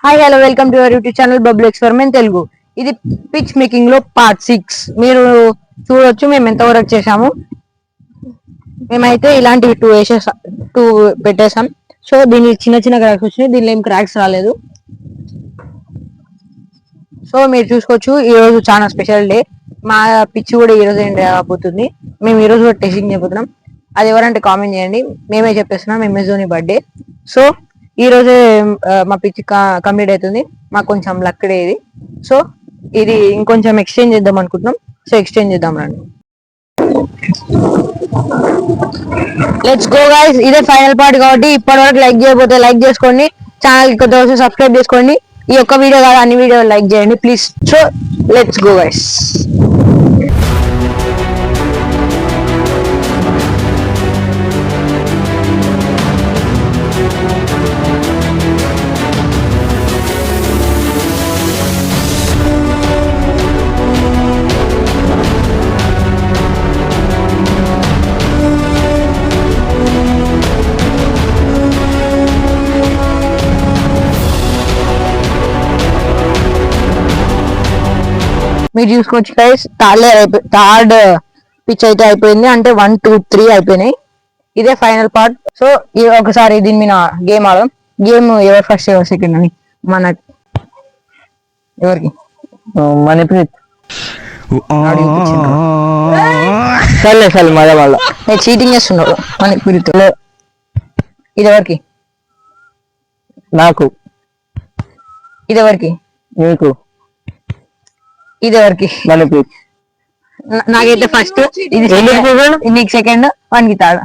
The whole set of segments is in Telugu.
Hi hello welcome to your YouTube channel Bablu experiment Telugu. ఇది పిచ్ మేకింగ్ లో పార్ట్ 6. మీరు చూడొచ్చు మేము ఎంత వరకు చేసాము. మేమైతే ఇలాంటివి టూ పెట్టేసాం. సో దీనికి చిన్న చిన్న క్రాక్స్ వచ్చినాయి, దీనిలో ఏం క్రాక్స్ రాలేదు. సో మీరు చూసుకోవచ్చు, ఈ రోజు చాలా స్పెషల్ డే. మా పిచ్ కూడా ఈ రోజు ఎండ్ అయిపోతుంది. మేము ఈ రోజు కూడా టెస్టింగ్ చేయబోతున్నాం. అది ఎవరంటే కామెంట్ చేయండి. మేమే చెప్పేస్తున్నాం, ఎంఎస్ ధోని బర్త్డే. సో ఈ రోజే మా పిచ్ కంప్లీట్ అవుతుంది. మాకు కొంచెం లక్కడే ఇది. సో ఇది ఇంకొంచెం ఎక్స్చేంజ్ చేద్దాం అనుకుంటున్నాం. సో ఎక్స్చేంజ్ చేద్దాం రండి. Let's go guys. ఇదే ఫైనల్ పార్ట్ కాబట్టి ఇప్పటి వరకు లైక్ చేయకపోతే లైక్ చేసుకోండి, ఛానల్ కొత్త వస్తే సబ్స్క్రైబ్ చేసుకోండి. ఈ ఒక్క వీడియో కాదు, అన్ని వీడియోలు లైక్ చేయండి please. So let's go guys. మీరు చూసుకోవచ్చు గైస్, థర్డ్ పిచ్ అయితే అయిపోయింది. అంటే 1 2 3 అయిపోయినాయి. ఇదే ఫైనల్ పార్ట్. సో ఒకసారి దీని మీద గేమ్ ఆడదాం. గేమ్ ఎవరు ఫస్ట్ ఎవరు సెకండ్ అని మన ఎవరికి మనీప్రీత్ సరే సరే మళ్ళీ మళ్ళీ నేను చీటింగ్ చేస్తున్నాడు మనీప్రీత్. ఇది ఎవరికి? నాకు. ఇది ఎవరికి? నీకు. ఇది ఎవరికి? మనీప్రీత్. నాకైతే ఫస్ట్, నీకు సెకండ్, వానికి థర్డ్.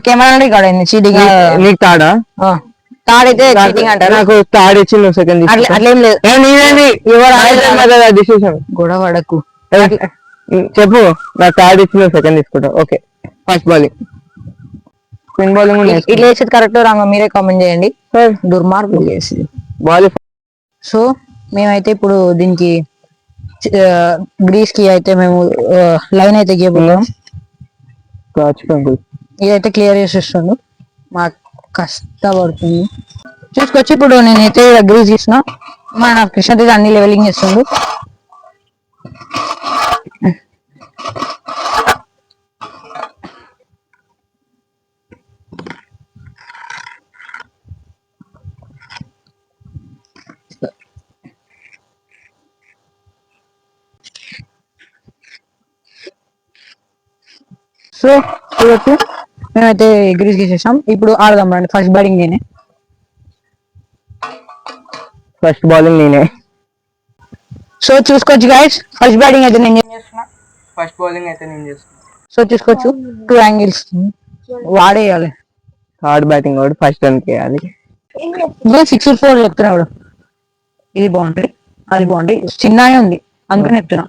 కెమెరా ఇక్కడ చీటింగ్. నీకు థర్డా? థర్డ్ అయితే చీటింగ్ అంటారు. నాకు థర్డ్ ఇచ్చి నువ్వు సెకండ్. అట్లేం లేదు, డిసిషన్ గొడవ పడకు. చెప్పు, నా థర్డ్ ఇచ్చి నువ్వు సెకండ్ తీసుకుంటావు. Okay, first bowling. Spin bowling ఇట్లా వేసేది కరెక్ట్ రాంగ్ మీరే కామెంట్ చేయండి. దుర్మార్గులు చేసి బౌలింగ్. సో మేమైతే ఇప్పుడు దీనికి గ్రీస్ కి అయితే మేము లైన్ అయితే గీయబోతున్నాం. ఇదైతే క్లియర్ చేసేస్తాను, మాకు కష్టపడుతుంది. చూసుకొచ్చి ఇప్పుడు నేనైతే గ్రీస్ గీసిన. మన కృష్ణతేజ్ అన్ని లెవెలింగ్ చేస్తుండు. సో చూడొచ్చు, మేమైతే గ్రీస్ గీసేసాం. ఇప్పుడు ఆడదాం రండి. ఫస్ట్ బౌలింగ్ నేనే. ఫస్ట్ బౌలింగ్ నేనే. సో చూసుకోవచ్చు గైస్, ఫస్ట్ బ్యాటింగ్ అయితే నేను చేస్తున్నా. ఫస్ట్ బౌలింగ్ అయితే నేను చేస్తున్నా. సో చూసుకోవచ్చు, 2 యాంగిల్స్ వాడేయాలి. థర్డ్ బ్యాటింగ్ వాడు ఫస్ట్ రన్ వేయాలి. 6-4 చెప్తున్నాడు. ఇది బాగుంటుంది, అది బాగుంటుంది, చిన్నగా ఉంది అందుకని చెప్తున్నా.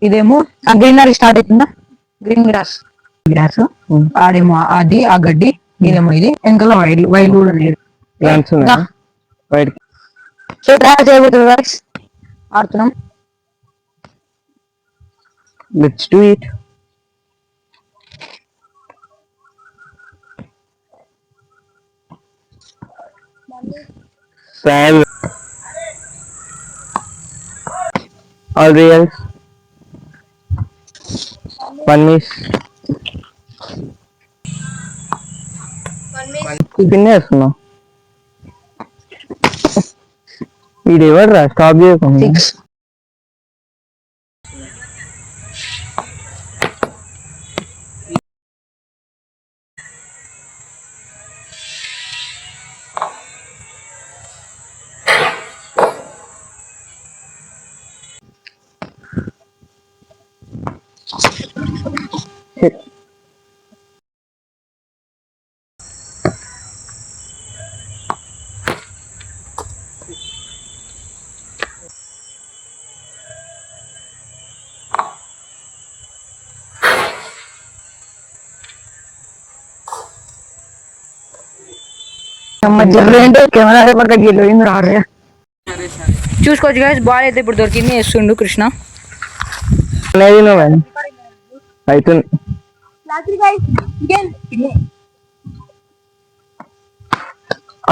ఇదేమో ఆ గ్రీనరీ స్టార్ట్ అవుతుందా, గ్రీన్ గ్రాస్ ఆడేమో అది ఆ గడ్డి, ఇదేమో ఇది వెనకాల వైర్లు కూడా లేదు. సో ట్రై చేయబోతుంది గైస్, ఆడుతున్నాం. Let's do it. Sam all reals 1 miss పిన్నేస్తున్నా. ఇది ఎవర్రా స్టాప్ చేయకుండా? 6. కెమెరా పక్కకి వెళ్ళింది రాడే. చూసుకోవచ్చు గైస్, బాల్ అయితే ఇప్పుడు దొరికింది. వేస్తుండు కృష్ణ. అవుతుంది.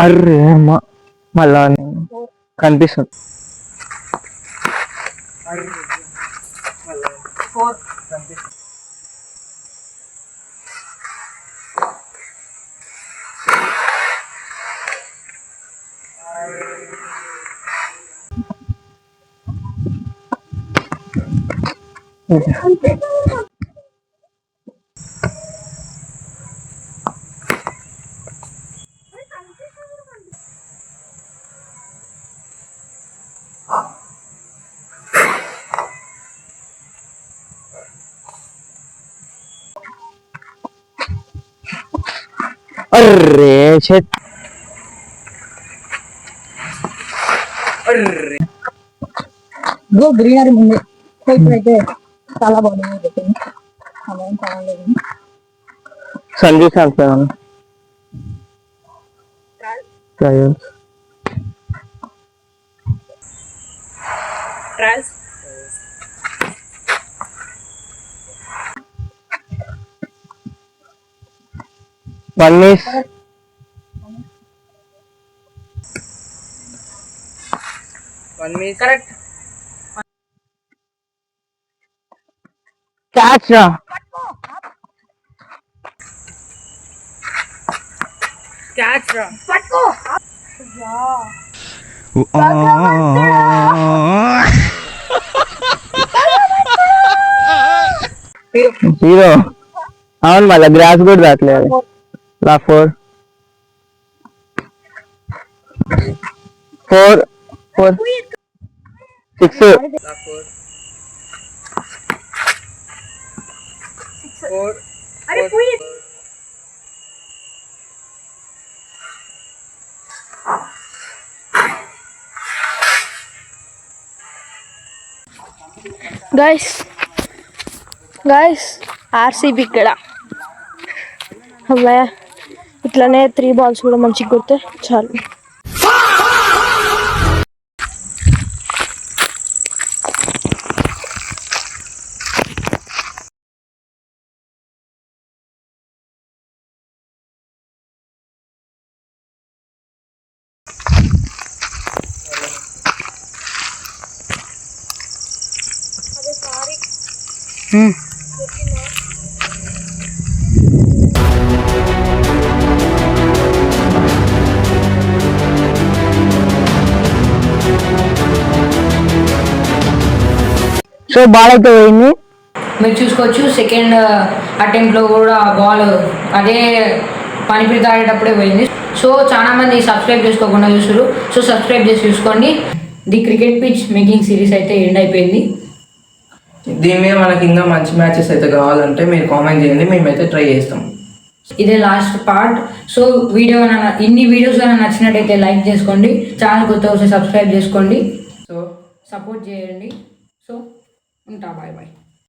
అర్రే అమ్మా, మళ్ళా కనిపిస్తుంది. Array shut. గ్రీనరీ ముందే సో ఇప్పుడైతే చాలా బాగుంది. సమయం చాలా లేదు. Sanjay sir trials trials 1 miss. Correct. Catch రా. క్యాచ్ రా. పట్టుకో. జీరో. అవును మళ్ళీ గ్రాస్ కూడా రావట్లేదు. లా 4 6 గైస్ ఆర్సీబీ ఇక్కడ అమ్మాయ ఇట్లానే 3 balls కూడా మంచిగా కొడితే చాలు. సో బాల్ అయితే పోయింది. మీరు చూసుకోవచ్చు సెకండ్ అటెంప్ట్ లో కూడా బాల్ అదే పనిపిడి తాడేటప్పుడే పోయింది. సో చాలా మంది సబ్స్క్రైబ్ చేసుకోకుండా చూస్తారు. సో సబ్స్క్రైబ్ చేసి చూసుకోండి. The cricket pitch making series అయితే ఎండ్ అయిపోయింది. దీని మీద మనకి ఇంకా మంచి మ్యాచెస్ అయితే కావాలంటే మీరు కామెంట్ చేయండి, మేమైతే ట్రై చేస్తాం. ఇదే లాస్ట్ పార్ట్. సో వీడియో ఇన్ని వీడియోస్ నచ్చినట్టయితే లైక్ చేసుకోండి, ఛానల్ కొత్త వస్తే సబ్స్క్రైబ్ చేసుకోండి, సో సపోర్ట్ చేయండి. సో ఉంటా, బాయ్ బాయ్.